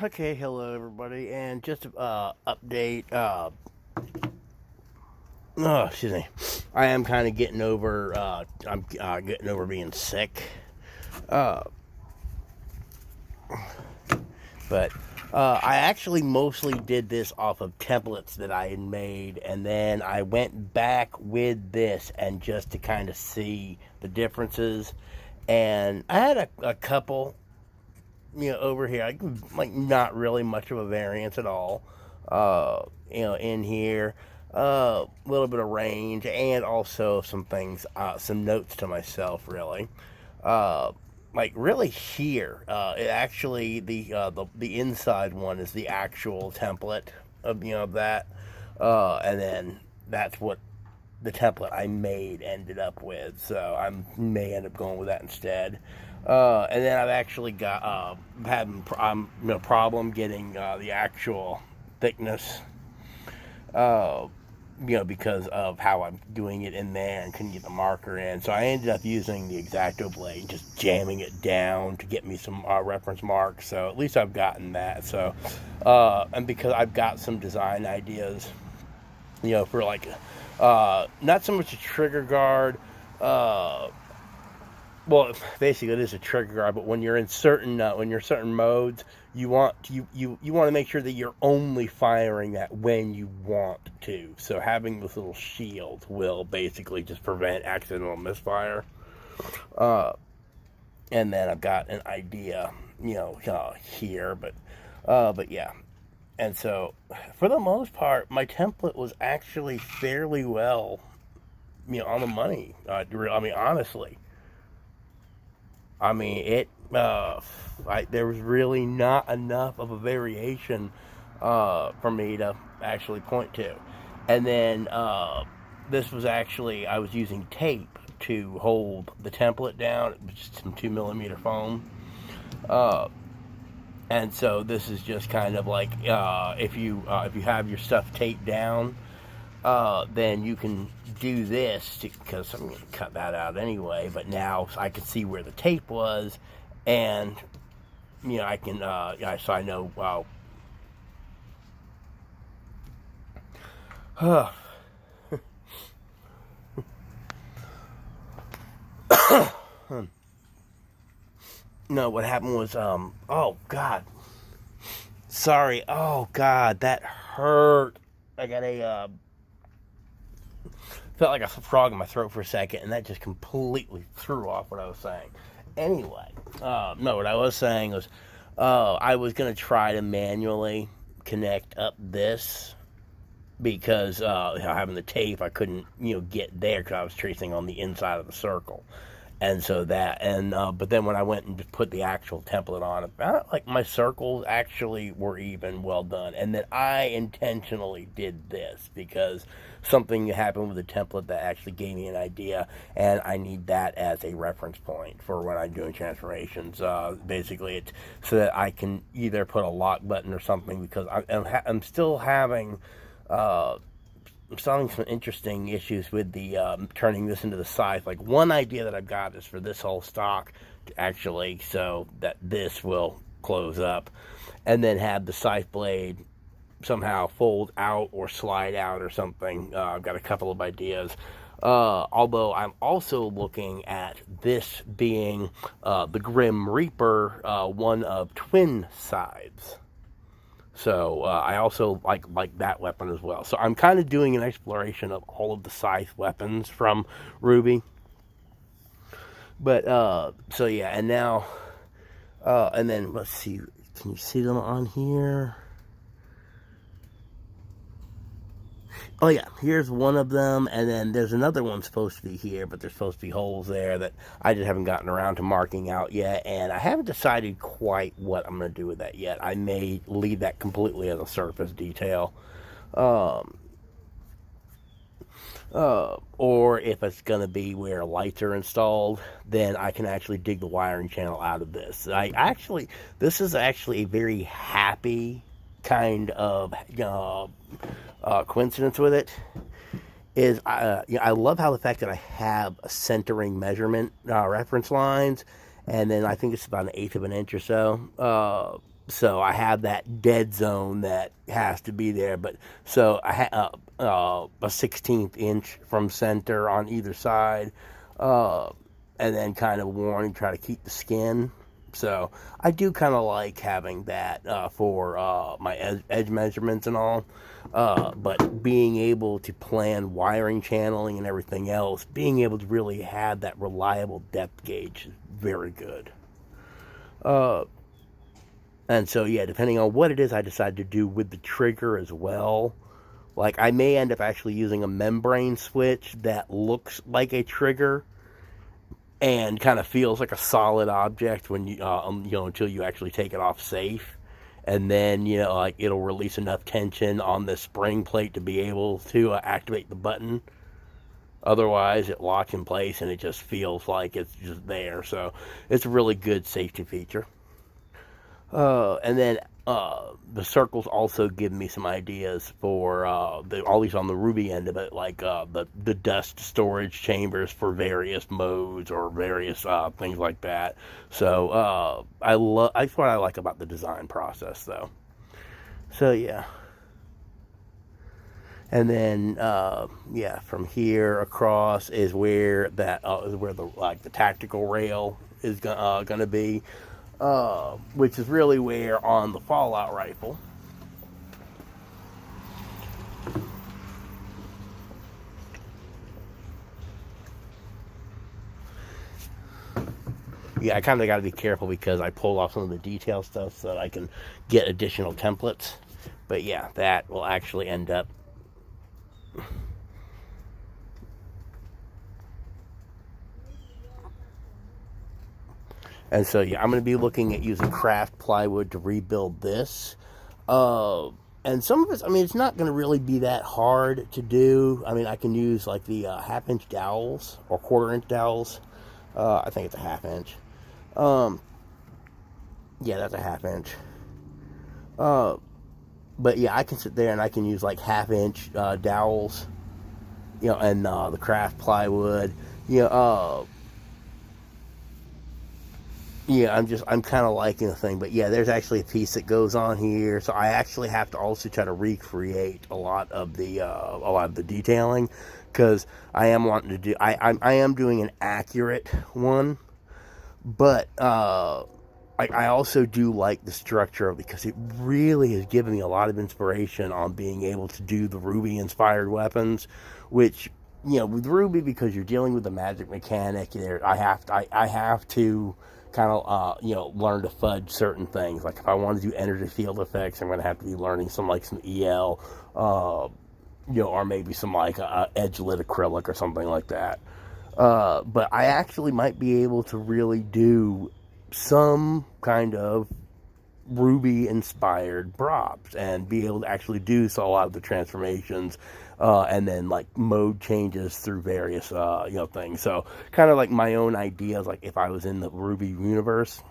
Okay, hello everybody, and just update. Oh, excuse me. I am kind of getting over. I'm getting over being sick. Uh, but I actually mostly did this off of templates that I had made, and then I went back with this and just to kind of see the differences. And I had a couple, over here. Like not really much of a variance at all. In here, a little bit of range, and also some things, some notes to myself, really. Uh, like really here, it actually the inside one is the actual template of that, and then that's what the template I made ended up with. So I may end up going with that instead. And then I've actually got having problem getting the actual thickness, uh, because of how I'm doing it in there and couldn't get the marker in. So I ended up using the X-Acto blade, just jamming it down to get me some reference marks. So at least I've gotten that. So, and because I've got some design ideas, for like, not so much a trigger guard. Well, basically it is a trigger guard, but when you're in certain modes, you want to make sure that you're only firing that when you want to. So having this little shield will basically just prevent accidental misfire. Uh, and then I've got an idea, here, but yeah. And so, for the most part, my template was actually fairly well, on the money. Honestly. It. There was really not enough of a variation for me to actually point to. And then this was actually, I was using tape to hold the template down. It was just some 2mm foam. Uh, and so this is just kind of like if you have your stuff taped down, then you can do this because I'm going to cut that out anyway. But now I can see where the tape was, and I can so I know. Wow. No, what happened was oh god, sorry. Oh god, that hurt. I got a felt like a frog in my throat for a second, and that just completely threw off what I was saying. Anyway, no, what I was saying was I was going to try to manually connect up this because having the tape, I couldn't, get there because I was tracing on the inside of the circle. And so but then when I went and just put the actual template on it, like my circles actually were even well done. And then I intentionally did this because something happened with the template that actually gave me an idea, and I need that as a reference point for when I'm doing transformations. Basically, it's so that I can either put a lock button or something because I'm still having. I'm having some interesting issues with the turning this into the scythe. Like one idea that I've got is for this whole stock to actually so that this will close up, and then have the scythe blade somehow fold out or slide out or something. I've got a couple of ideas. Although I'm also looking at this being the Grim Reaper, one of twin sides. So I also like that weapon as well. So I'm kind of doing an exploration of all of the scythe weapons from Ruby. But so yeah, and now and then let's see. Can you see them on here? Oh yeah, here's one of them, and then there's another one supposed to be here, but there's supposed to be holes there that I just haven't gotten around to marking out yet, and I haven't decided quite what I'm going to do with that yet. I may leave that completely as a surface detail, or if it's going to be where lights are installed, then I can actually dig the wiring channel out of this. This is actually a very happy kind of coincidence with it is I love how the fact that I have a centering measurement reference lines, and then I think it's about 1/8 of an inch or so. So I have that dead zone that has to be there, but so I have a 1/16 inch from center on either side, and then kind of warning, try to keep the skin. So I do kind of like having that for my edge measurements and all. But being able to plan wiring, channeling, and everything else, being able to really have that reliable depth gauge is very good. And so, yeah, depending on what it is I decide to do with the trigger as well, like I may end up actually using a membrane switch that looks like a trigger and kind of feels like a solid object when you know, until you actually take it off safe, and then, you know, like it'll release enough tension on the spring plate to be able to activate the button. Otherwise, it locks in place and it just feels like it's just there. So it's a really good safety feature. And then the circles also give me some ideas for all these on the Ruby end of it, like the dust storage chambers for various modes or various things like that. So that's what I like about the design process, though. So yeah. And then yeah, from here across is where the tactical rail is gonna be. Which is really where on the Fallout rifle, yeah, I kind of got to be careful because I pulled off some of the detail stuff so that I can get additional templates. But yeah, that will actually end up and so, yeah, I'm going to be looking at using craft plywood to rebuild this. And some of it, I mean, it's not going to really be that hard to do. I mean, I can use like the 1/2 inch dowels or 1/4 inch dowels. I think it's a 1/2 inch. Yeah, that's a 1/2 inch. But yeah, I can sit there and I can use like 1/2 inch dowels, you know, and the craft plywood, you know, yeah, I'm kind of liking the thing, but yeah, there's actually a piece that goes on here, so I actually have to also try to recreate a lot of the detailing, because I am wanting to do, I am doing an accurate one, but I also do like the structure because it really has given me a lot of inspiration on being able to do the Ruby inspired weapons, which, you know, with Ruby, because you're dealing with the magic mechanic, I have to kind of, you know, learn to fudge certain things. Like if I want to do energy field effects, I'm going to have to be learning some EL, you know, or maybe some edge lit acrylic or something like that. But I actually might be able to really do some kind of Ruby inspired props and be able to actually do a lot of the transformations and then like mode changes through various you know, things. So kind of like my own ideas, like if I was in the Ruby universe.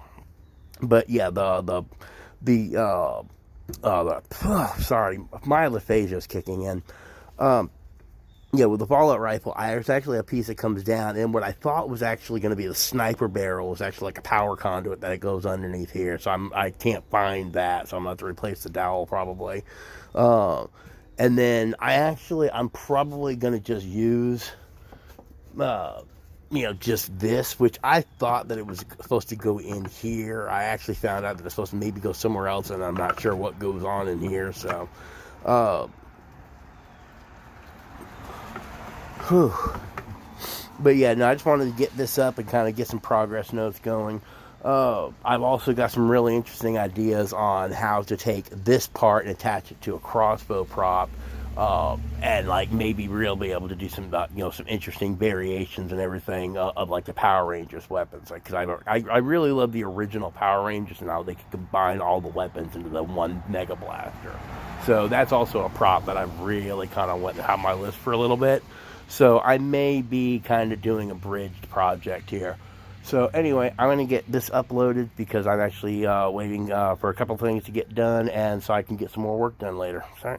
But yeah, sorry, myelophagia is kicking in. Yeah, with the Fallout rifle, there's actually a piece that comes down, and what I thought was actually going to be the sniper barrel is actually like a power conduit that it goes underneath here. So I can't find that, so I'm going to have to replace the dowel probably. And then I'm probably going to just use, you know, just this, which I thought that it was supposed to go in here. I actually found out that it's supposed to maybe go somewhere else, and I'm not sure what goes on in here. So, whew. But yeah, no, I just wanted to get this up and kind of get some progress notes going. I've also got some really interesting ideas on how to take this part and attach it to a crossbow prop, and like maybe really be able to do some, you know, some interesting variations and everything of like the Power Rangers weapons. Like, because I really love the original Power Rangers and how they could combine all the weapons into the one Mega Blaster. So that's also a prop that I've really kind of went on my list for a little bit. So I may be kind of doing a bridged project here. So anyway, I'm going to get this uploaded because I'm actually waiting for a couple things to get done, and so I can get some more work done later. Sorry.